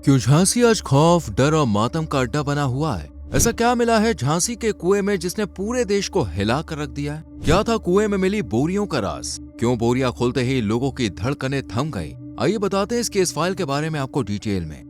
क्यों झांसी आज खौफ, डर और मातम का अड्डा बना हुआ है? ऐसा क्या मिला है झांसी के कुएं में जिसने पूरे देश को हिला कर रख दिया है? क्या था कुएं में मिली बोरियों का राज? क्यों बोरियां खोलते ही लोगों की धड़कनें थम गई? आइए बताते हैं इस केस फाइल के बारे में आपको डिटेल में।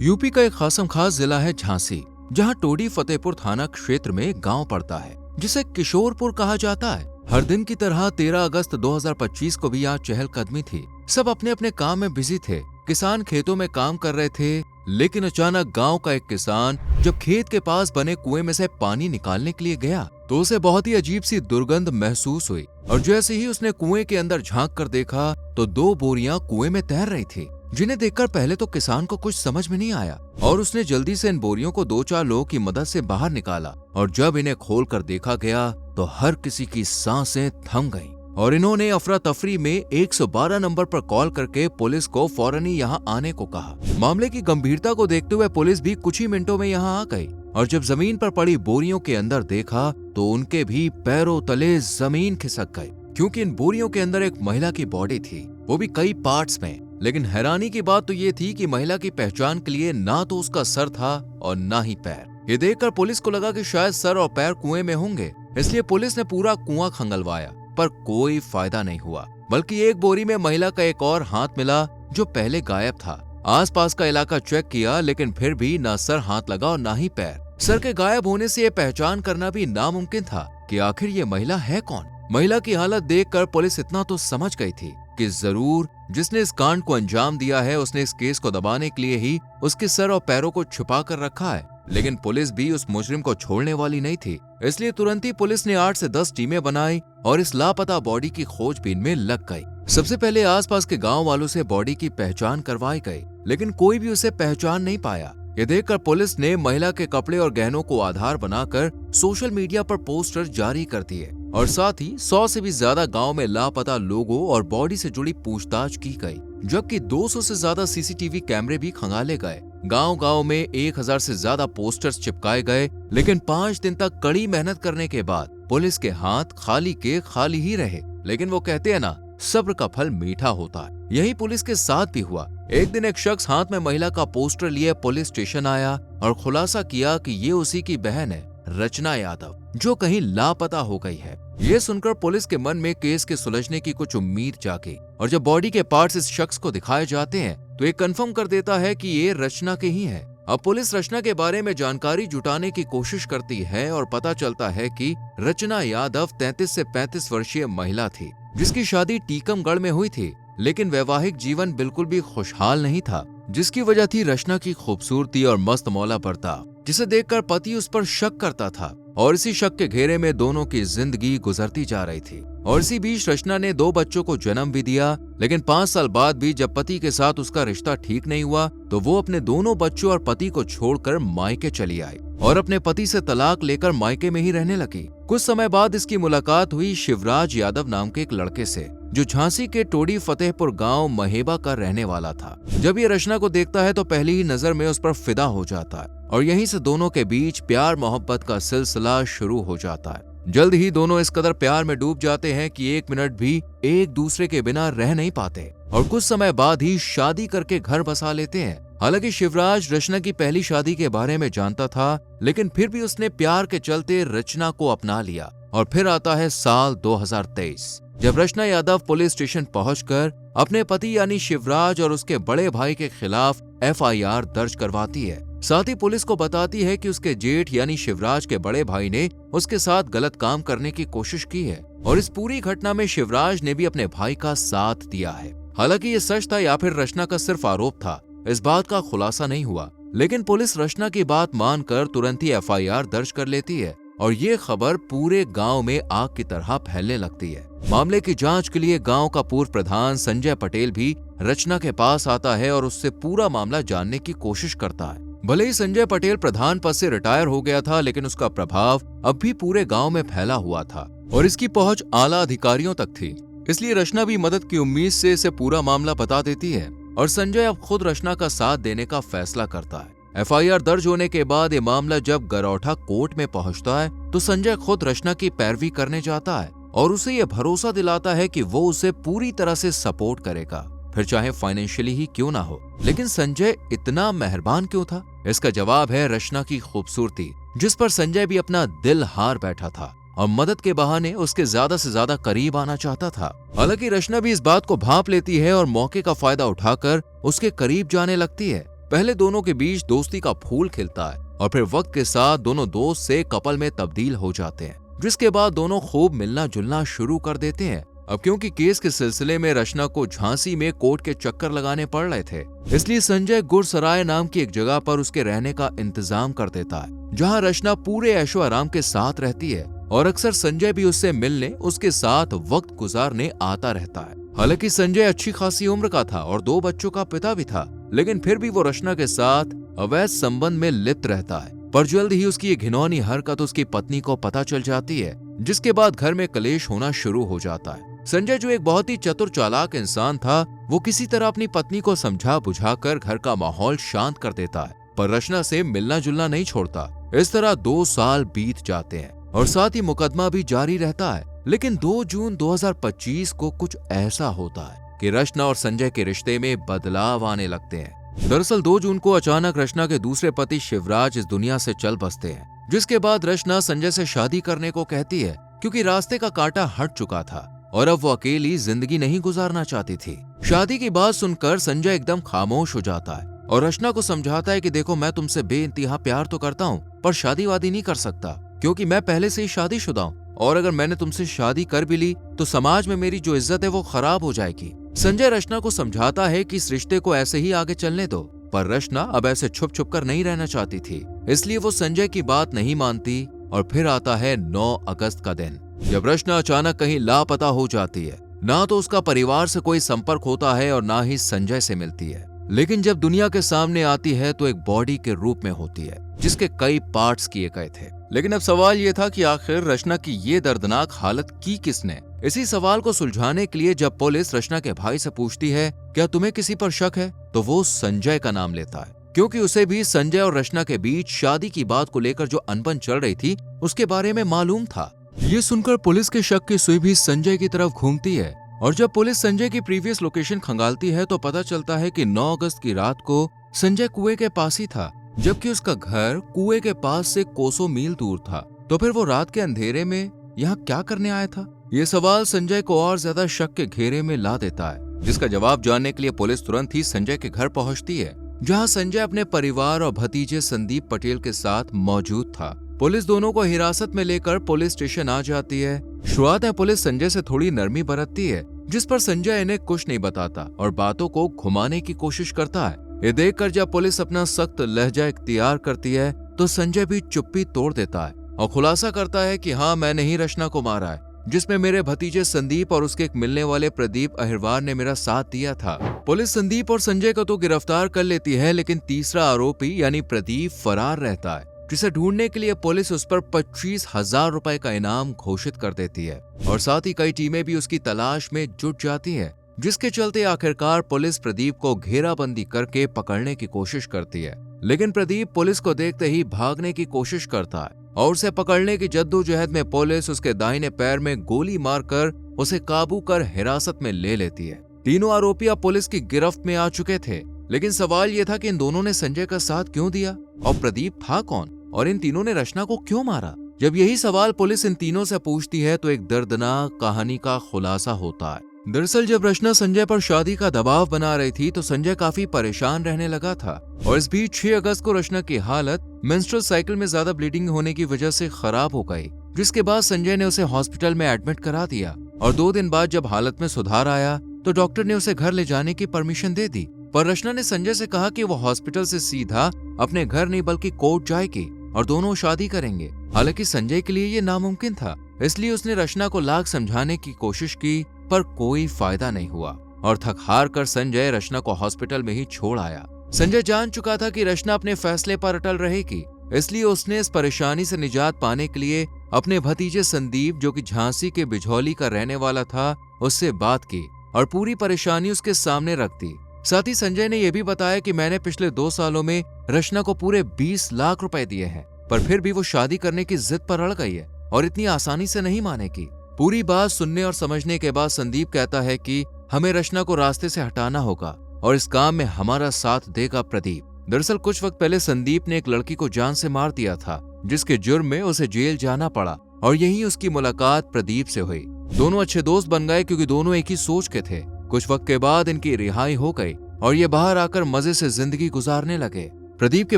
यूपी का एक खासम खास जिला है झांसी, जहां टोडी फतेहपुर थाना क्षेत्र में गांव पड़ता है जिसे किशोरपुर कहा जाता है। हर दिन की तरह 13 अगस्त 2025 को भी यहाँ चहलकदमी थी। सब अपने अपने काम में बिजी थे। किसान खेतों में काम कर रहे थे, लेकिन अचानक गांव का एक किसान जब खेत के पास बने कुएं में से पानी निकालने के लिए गया तो उसे बहुत ही अजीब सी दुर्गंध महसूस हुई। और जैसे ही उसने कुएं के अंदर झांक कर देखा तो 2 बोरियां कुएं में तैर रही थी, जिन्हें देखकर पहले तो किसान को कुछ समझ में नहीं आया और उसने जल्दी से इन बोरियों को 2-4 लोगों की मदद से बाहर निकाला। और जब इन्हें खोल कर देखा गया तो हर किसी की सांसें थम गईं और इन्होंने अफरा तफरी में 112 नंबर पर कॉल करके पुलिस को फौरन ही यहाँ आने को कहा। मामले की गंभीरता को देखते हुए पुलिस भी कुछ ही मिनटों में यहाँ आ गई और जब जमीन पर पड़ी बोरियों के अंदर देखा तो उनके भी पैरों तले जमीन खिसक गई, क्योंकि इन बोरियों के अंदर एक महिला की बॉडी थी, वो भी कई पार्ट्स में। लेकिन हैरानी की बात तो ये थी कि महिला की पहचान के लिए ना तो उसका सर था और ना ही पैर। ये देखकर पुलिस को लगा कि शायद सर और पैर कुएं में होंगे, इसलिए पुलिस ने पूरा कुआं खंगलवाया, पर कोई फायदा नहीं हुआ। बल्कि एक बोरी में महिला का एक और हाथ मिला जो पहले गायब था। आसपास का इलाका चेक किया, लेकिन फिर भी ना सर हाथ लगा और ना ही पैर। सर के गायब होने से ये पहचान करना भी नामुमकिन था कि आखिर ये महिला है कौन। महिला की हालत देखकर पुलिस इतना तो समझ गई थी कि जरूर जिसने इस कांड को अंजाम दिया है उसने इस केस को दबाने के लिए ही उसके सर और पैरों को छुपा कर रखा है। लेकिन पुलिस भी उस मुजरिम को छोड़ने वाली नहीं थी, इसलिए तुरंत ही पुलिस ने 8 से 10 टीमें बनाई और इस लापता बॉडी की खोजबीन में लग गई। सबसे पहले आसपास के गांव वालों से बॉडी की पहचान करवाई गई, लेकिन कोई भी उसे पहचान नहीं पाया। ये देखकर पुलिस ने महिला के कपड़े और गहनों को आधार बनाकर सोशल मीडिया पर पोस्टर जारी कर दिए और साथ ही 100 से भी ज्यादा गांव में लापता लोगों और बॉडी से जुड़ी पूछताछ की गई, जबकि 200 से ज्यादा सीसीटीवी कैमरे भी खंगाले गए। गांव-गांव में 1000 से ज्यादा पोस्टर्स चिपकाए गए, लेकिन 5 दिन तक कड़ी मेहनत करने के बाद पुलिस के हाथ खाली के खाली ही रहे। लेकिन वो कहते हैं ना, सब्र का फल मीठा होता है। यही पुलिस के साथ भी हुआ। एक दिन एक शख्स हाथ में महिला का पोस्टर लिए पुलिस स्टेशन आया और खुलासा किया कि ये उसी की बहन है, रचना यादव, जो कहीं लापता हो गई है। ये सुनकर पुलिस के मन में केस के सुलझने की कुछ उम्मीद जागी और जब बॉडी के पार्ट्स इस शख्स को दिखाए जाते हैं तो ये कंफर्म कर देता है कि ये रचना के ही है। अब पुलिस रचना के बारे में जानकारी जुटाने की कोशिश करती है और पता चलता है कि रचना यादव 33 से 35 वर्षीय महिला थी, जिसकी शादी टीकमगढ़ में हुई थी, लेकिन वैवाहिक जीवन बिल्कुल भी खुशहाल नहीं था, जिसकी वजह थी रचना की खूबसूरती और मस्त मौला बर्ताव, जिसे देखकर पति उस पर शक करता था और इसी शक के घेरे में दोनों की जिंदगी गुजरती जा रही थी। और इसी बीच रचना ने 2 बच्चों को जन्म भी दिया, लेकिन 5 साल बाद भी जब पति के साथ उसका रिश्ता ठीक नहीं हुआ तो वो अपने दोनों बच्चों और पति को छोड़कर मायके चली आई और अपने पति से तलाक लेकर मायके में ही रहने लगी। कुछ समय बाद इसकी मुलाकात हुई शिवराज यादव नाम के एक लड़के से, जो झांसी के टोडी फतेहपुर गांव महेबा का रहने वाला था। जब ये रचना को देखता है तो पहली ही नजर में उस पर फिदा हो जाता है और यहीं से दोनों के बीच प्यार मोहब्बत का सिलसिला शुरू हो जाता है। जल्द ही दोनों इस कदर प्यार में डूब जाते हैं कि 1 मिनट भी एक दूसरे के बिना रह नहीं पाते और कुछ समय बाद ही शादी करके घर बसा लेते हैं। हालांकि शिवराज रचना की पहली शादी के बारे में जानता था, लेकिन फिर भी उसने प्यार के चलते रचना को अपना लिया। और फिर आता है साल 2023, जब रचना यादव पुलिस स्टेशन पहुंचकर अपने पति यानी शिवराज और उसके बड़े भाई के खिलाफ FIR दर्ज करवाती है। साथ ही पुलिस को बताती है कि उसके जेठ यानी शिवराज के बड़े भाई ने उसके साथ गलत काम करने की कोशिश की है और इस पूरी घटना में शिवराज ने भी अपने भाई का साथ दिया है। हालांकि ये सच था या फिर रचना का सिर्फ आरोप था, इस बात का खुलासा नहीं हुआ, लेकिन पुलिस रचना की बात मानकर तुरंत ही FIR दर्ज कर लेती है और ये खबर पूरे गांव में आग की तरह फैलने लगती है। मामले की जांच के लिए गांव का पूर्व प्रधान संजय पटेल भी रचना के पास आता है और उससे पूरा मामला जानने की कोशिश करता है। भले ही संजय पटेल प्रधान पद से रिटायर हो गया था, लेकिन उसका प्रभाव अब भी पूरे गांव में फैला हुआ था और इसकी पहुंच आला अधिकारियों तक थी। इसलिए रचना भी मदद की उम्मीद से इसे पूरा मामला बता देती है और संजय अब खुद रचना का साथ देने का फैसला करता है। FIR दर्ज होने के बाद ये मामला जब गरौठा कोर्ट में पहुंचता है तो संजय खुद रचना की पैरवी करने जाता है और उसे ये भरोसा दिलाता है कि वो उसे पूरी तरह से सपोर्ट करेगा, फिर चाहे फाइनेंशियली ही क्यों ना हो। लेकिन संजय इतना मेहरबान क्यों था? इसका जवाब है रचना की खूबसूरती, जिस पर संजय भी अपना दिल हार बैठा था और मदद के बहाने उसके ज्यादा से ज्यादा करीब आना चाहता था। हालांकि रचना भी इस बात को भांप लेती है और मौके का फायदा उठाकर उसके करीब जाने लगती है। पहले दोनों के बीच दोस्ती का फूल खिलता है और फिर वक्त के साथ दोनों दोस्त से कपल में तब्दील हो जाते हैं, जिसके बाद दोनों खूब मिलना जुलना शुरू कर देते हैं। अब क्योंकि केस के सिलसिले में रचना को झांसी में कोर्ट के चक्कर लगाने पड़ रहे थे, इसलिए संजय गुरसराय नाम की एक जगह पर उसके रहने का इंतजाम कर देता है, जहां रचना पूरे ऐशो आराम के साथ रहती है और अक्सर संजय भी उससे मिलने, उसके साथ वक्त गुजारने आता रहता है। हालांकि संजय अच्छी खासी उम्र का था और 2 बच्चों का पिता भी था, लेकिन फिर भी वो रचना के साथ अवैध संबंध में लिप्त रहता है। पर जल्द ही उसकी ये घिनौनी हरकत उसकी पत्नी को पता चल जाती है, जिसके बाद घर में कलेश होना शुरू हो जाता है। संजय, जो एक बहुत ही चतुर चालाक इंसान था, वो किसी तरह अपनी पत्नी को समझा बुझाकर घर का माहौल शांत कर देता है, पर रचना से मिलना जुलना नहीं छोड़ता। इस तरह 2 साल बीत जाते हैं और साथ ही मुकदमा भी जारी रहता है। लेकिन 2 जून 2025 को कुछ ऐसा होता है कि रचना और संजय के रिश्ते में बदलाव आने लगते हैं। दरअसल 2 जून को अचानक रचना के दूसरे पति शिवराज इस दुनिया से चल बसते हैं, जिसके बाद रचना संजय से शादी करने को कहती है, क्योंकि रास्ते का कांटा हट चुका था और अब वो अकेली जिंदगी नहीं गुजारना चाहती थी। शादी की बात सुनकर संजय एकदम खामोश हो जाता है और रचना को समझाता है कि देखो, मैं तुमसे बेइंतहा प्यार तो करता हूँ, पर शादी वादी नहीं कर सकता, क्योंकि मैं पहले से ही शादीशुदा हूँ और अगर मैंने तुमसे शादी कर भी ली तो समाज में मेरी जो इज्जत है वो खराब हो जाएगी। संजय रचना को समझाता है कि इस रिश्ते को ऐसे ही आगे चलने दो, पर रचना अब ऐसे छुप छुप कर नहीं रहना चाहती थी, इसलिए वो संजय की बात नहीं मानती। और फिर आता है 9 अगस्त का दिन, जब रचना अचानक कहीं लापता हो जाती है। ना तो उसका परिवार से कोई संपर्क होता है और ना ही संजय से मिलती है, लेकिन जब दुनिया के सामने आती है तो एक बॉडी के रूप में होती है, जिसके कई पार्ट्स किए गए थे। लेकिन अब सवाल ये था कि आखिर रचना की ये दर्दनाक हालत की किसने? इसी सवाल को सुलझाने के लिए जब पुलिस रचना के भाई से पूछती है, क्या तुम्हें किसी पर शक है, तो वो संजय का नाम लेता है, क्योंकि उसे भी संजय और रचना के बीच शादी की बात को लेकर जो अनबन चल रही थी उसके बारे में मालूम था। ये सुनकर पुलिस के शक की सुई भी संजय की तरफ घूमती है और जब पुलिस संजय की प्रीवियस लोकेशन खंगालती है तो पता चलता है कि 9 अगस्त की रात को संजय कुएं के पास ही था, जबकि उसका घर कुएं के पास से कोसों मील दूर था। तो फिर वो रात के अंधेरे में यहाँ क्या करने आया था? ये सवाल संजय को और ज्यादा शक के घेरे में ला देता है, जिसका जवाब जानने के लिए पुलिस तुरंत ही संजय के घर पहुंचती है, जहां संजय अपने परिवार और भतीजे संदीप पटेल के साथ मौजूद था। पुलिस दोनों को हिरासत में लेकर पुलिस स्टेशन आ जाती है। शुरुआत में पुलिस संजय से थोड़ी नरमी बरतती है, जिस पर संजय इन्हें कुछ नहीं बताता और बातों को घुमाने की कोशिश करता है। ये देखकर जब पुलिस अपना सख्त लहजा इख्तियार करती है तो संजय भी चुप्पी तोड़ देता है और खुलासा करता है कि हाँ, मैंने ही रचना को मारा है, जिसमें मेरे भतीजे संदीप और उसके एक मिलने वाले प्रदीप अहिरवार ने मेरा साथ दिया था। पुलिस संदीप और संजय को तो गिरफ्तार कर लेती है, लेकिन तीसरा आरोपी यानी प्रदीप फरार रहता है, जिसे ढूंढने के लिए पुलिस उस पर 25,000 रुपए का इनाम घोषित कर देती है और साथ ही कई टीमें भी उसकी तलाश में जुट जाती हैं, जिसके चलते आखिरकार पुलिस प्रदीप को घेराबंदी करके पकड़ने की कोशिश करती है। लेकिन प्रदीप पुलिस को देखते ही भागने की कोशिश करता है और उसे पकड़ने की जद्दोजहद में पुलिस उसके दाहिने पैर में गोली मारकर उसे काबू कर हिरासत में ले लेती है। तीनों आरोपी अब पुलिस की गिरफ्त में आ चुके थे, लेकिन सवाल यह था कि इन दोनों ने संजय का साथ क्यों दिया और प्रदीप था कौन और इन तीनों ने रचना को क्यों मारा? जब यही सवाल पुलिस इन तीनों से पूछती है तो एक दर्दनाक कहानी का खुलासा होता है। दरअसल जब रचना संजय पर शादी का दबाव बना रही थी तो संजय काफी परेशान रहने लगा था और इस बीच 6 अगस्त को रचना की हालत मेंस्ट्रुअल साइकिल में ज्यादा ब्लीडिंग होने की वजह से खराब हो गई, जिसके बाद संजय ने उसे हॉस्पिटल में एडमिट करा दिया और 2 दिन बाद जब हालत में सुधार आया तो डॉक्टर ने उसे घर ले जाने की परमिशन दे दी। पर रचना ने संजय से कहा कि वो हॉस्पिटल से सीधा अपने घर नहीं बल्कि कोर्ट जाएगी और दोनों शादी करेंगे। हालांकि संजय के लिए ये नामुमकिन था, इसलिए उसने रचना को लाख समझाने की कोशिश की, पर कोई फायदा नहीं हुआ और थक हार कर संजय रचना को हॉस्पिटल में ही छोड़ आया। संजय जान चुका था कि रचना अपने फैसले पर अटल रहेगी, इसलिए उसने इस परेशानी से निजात पाने के लिए अपने भतीजे संदीप, जो कि झांसी के बिझौली का रहने वाला था, उससे बात की और पूरी परेशानी उसके सामने रख दी। साथ ही संजय ने यह भी बताया कि मैंने पिछले 2 सालों में रचना को पूरे 20 लाख रुपए दिए हैं, पर फिर भी वो शादी करने की जिद पर अड़ गई है और इतनी आसानी से नहीं मानेगी। पूरी बात सुनने और समझने के बाद संदीप कहता है कि हमें रचना को रास्ते से हटाना होगा और इस काम में हमारा साथ देगा प्रदीप। दरअसल कुछ वक्त पहले संदीप ने एक लड़की को जान से मार दिया था, जिसके जुर्म में उसे जेल जाना पड़ा और यहीं उसकी मुलाकात प्रदीप से हुई। दोनों अच्छे दोस्त बन गए क्योंकि दोनों एक ही सोच के थे। कुछ वक्त के बाद इनकी रिहाई हो गई और ये बाहर आकर मजे से जिंदगी गुजारने लगे। प्रदीप के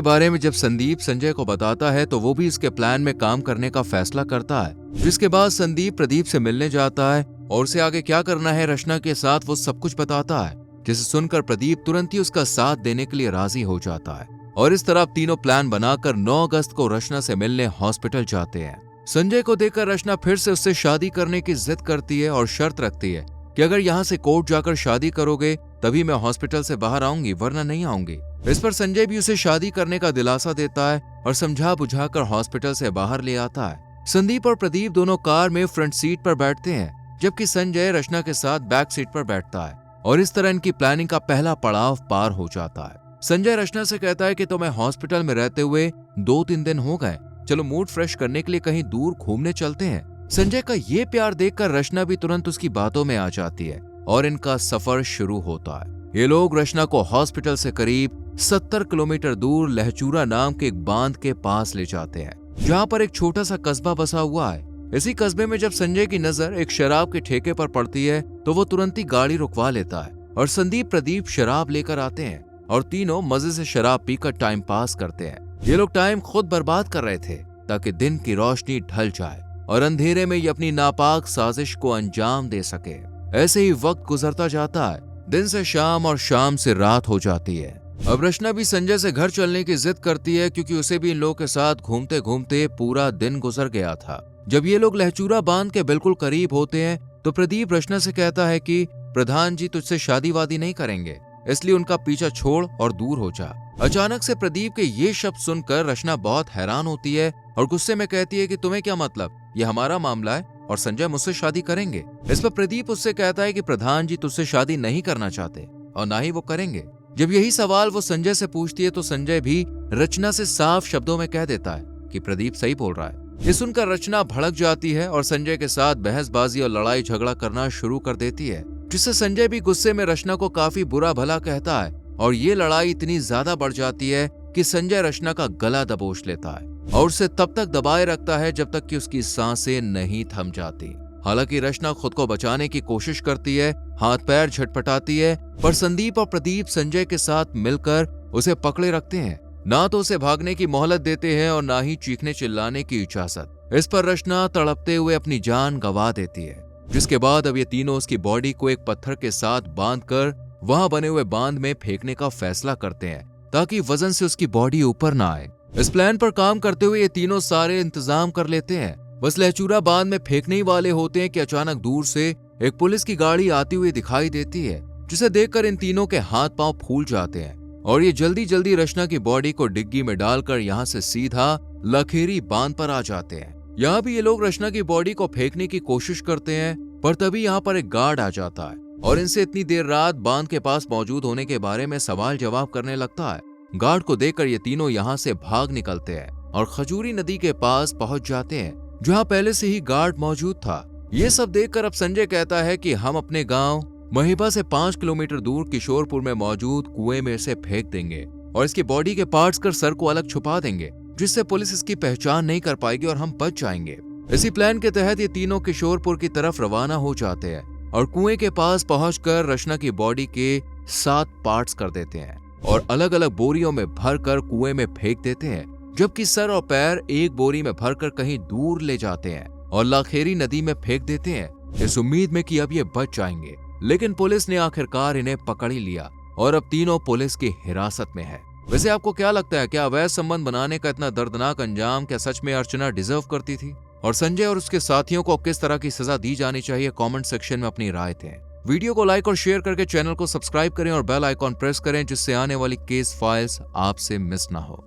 बारे में जब संदीप संजय को बताता है तो वो भी इसके प्लान में काम करने का फैसला करता है, जिसके बाद संदीप प्रदीप से मिलने जाता है और उसे आगे क्या करना है रचना के साथ वो सब कुछ बताता है, जिसे सुनकर प्रदीप तुरंत ही उसका साथ देने के लिए राजी हो जाता है। और इस तरह तीनों प्लान बनाकर 9 अगस्त को रचना से मिलने हॉस्पिटल जाते हैं। संजय को देखकर रचना फिर से उससे शादी करने की जिद करती है और शर्त रखती है कि अगर यहाँ से कोर्ट जाकर शादी करोगे तभी मैं हॉस्पिटल से बाहर आऊंगी, वरना नहीं आऊंगी। इस पर संजय भी उसे शादी करने का दिलासा देता है और समझा बुझाकर हॉस्पिटल से बाहर ले आता है। संदीप और प्रदीप दोनों कार में फ्रंट सीट पर बैठते हैं, जबकि संजय रचना के साथ बैक सीट पर बैठता है और इस तरह इनकी प्लानिंग का पहला पड़ाव पार हो जाता है। संजय रचना से कहता है कि तुम्हें हॉस्पिटल में रहते हुए 2-3 दिन हो गए, चलो मूड फ्रेश करने के लिए कहीं दूर घूमने चलते हैं। संजय का ये प्यार देखकर रचना भी तुरंत उसकी बातों में आ जाती है और इनका सफर शुरू होता है। ये लोग रचना को हॉस्पिटल से करीब 70 किलोमीटर दूर लहचूरा नाम के एक बांध के पास ले जाते हैं, जहाँ पर एक छोटा सा कस्बा बसा हुआ है। इसी कस्बे में जब संजय की नजर एक शराब के ठेके पर पड़ती है तो वो तुरंत ही गाड़ी रुकवा लेता है और संदीप प्रदीप शराब लेकर आते हैं और तीनों मजे से शराब पीकर टाइम पास करते हैं। ये लोग टाइम खुद बर्बाद कर रहे थे ताकि दिन की रोशनी ढल जाए और अंधेरे में ये अपनी नापाक साजिश को अंजाम दे सके। ऐसे ही वक्त गुजरता जाता है, दिन से शाम और शाम से रात हो जाती है। अब रचना भी संजय से घर चलने की जिद करती है क्योंकि उसे भी इन लोगों के साथ घूमते घूमते पूरा दिन गुजर गया था। जब ये लोग लहचूरा बांध के बिल्कुल करीब होते हैं तो प्रदीप रचना से कहता है कि प्रधान जी तुझसे शादी वादी नहीं करेंगे, इसलिए उनका पीछा छोड़ और दूर हो जा। अचानक से प्रदीप के ये शब्द सुनकर रचना बहुत हैरान होती है और गुस्से में कहती है कि तुम्हें क्या मतलब, ये हमारा मामला है और संजय मुझसे शादी करेंगे। इस पर प्रदीप उससे कहता है कि प्रधान जी तुझसे शादी नहीं करना चाहते और ना ही वो करेंगे। जब यही सवाल वो संजय से पूछती है तो संजय भी रचना से साफ शब्दों में कह देता है कि प्रदीप सही बोल रहा है। ये सुनकर रचना भड़क जाती है और संजय के साथ बहसबाजी और लड़ाई झगड़ा करना शुरू कर देती है, जिससे संजय भी गुस्से में रचना को काफी बुरा भला कहता है और ये लड़ाई इतनी ज्यादा बढ़ जाती है कि संजय रचना का गला दबोच लेता है और उसे तब तक दबाए रखता है जब तक कि उसकी सांसें नहीं थम जाती। हालांकि रचना खुद को बचाने की कोशिश करती है, हाथ पैर झटपटाती है, पर संदीप और प्रदीप संजय के साथ मिलकर उसे पकड़े रखते हैं। ना तो उसे भागने की मोहलत देते हैं और ना ही चीखने चिल्लाने की इजाजत। इस पर रचना तड़पते हुए अपनी जान गंवा देती है, जिसके बाद अब ये तीनों उसकी बॉडी को एक पत्थर के साथ बांधकर वहां बने हुए बांध में फेंकने का फैसला करते हैं ताकि वजन से उसकी बॉडी ऊपर ना आए। इस प्लान पर काम करते हुए ये तीनों सारे इंतजाम कर लेते हैं। बस लहचूरा बांध में फेंकने ही वाले होते हैं कि अचानक दूर से एक पुलिस की गाड़ी आती हुई दिखाई देती है, जिसे देखकर इन तीनों के हाथ पांव फूल जाते हैं और ये जल्दी जल्दी रचना की बॉडी को डिग्गी में डालकर यहाँ से सीधा लखेरी बांध पर आ जाते हैं। यहाँ भी ये लोग रचना की बॉडी को फेंकने की कोशिश करते हैं, पर तभी यहाँ पर एक गार्ड आ जाता है और इनसे इतनी देर रात बांध के पास मौजूद होने के बारे में सवाल जवाब करने लगता है। गार्ड को देखकर ये तीनों यहाँ से भाग निकलते हैं और खजूरी नदी के पास पहुंच जाते हैं, जहाँ पहले से ही गार्ड मौजूद था। ये सब देखकर अब संजय कहता है कि हम अपने गांव महिबा से 5 किलोमीटर दूर किशोरपुर में मौजूद कुएं में से फेंक देंगे और इसकी बॉडी के पार्ट्स कर सर को अलग छुपा देंगे, जिससे पुलिस इसकी पहचान नहीं कर पाएगी और हम बच जाएंगे। इसी प्लान के तहत ये तीनों किशोरपुर की तरफ रवाना हो जाते हैं और कुएं के पास पहुंचकर रचना की बॉडी के 7 पार्ट्स कर देते हैं और अलग अलग बोरियों में भरकर कुएं में फेंक देते हैं, जबकि सर और पैर एक बोरी में भरकर कहीं दूर ले जाते हैं और लाखेरी नदी में फेंक देते हैं, इस उम्मीद में कि अब ये बच जाएंगे। लेकिन पुलिस ने आखिरकार इन्हें पकड़ ही लिया और अब तीनों पुलिस की हिरासत में है। वैसे आपको क्या लगता है, क्या अवैध संबंध बनाने का इतना दर्दनाक अंजाम क्या सच में अर्चना डिजर्व करती थी? और संजय और उसके साथियों को किस तरह की सजा दी जानी चाहिए? कमेंट सेक्शन में अपनी राय दें। वीडियो को लाइक और शेयर करके चैनल को सब्सक्राइब करें और बेल आइकॉन प्रेस करें, जिससे आने वाली केस फाइल्स आपसे मिस ना हो।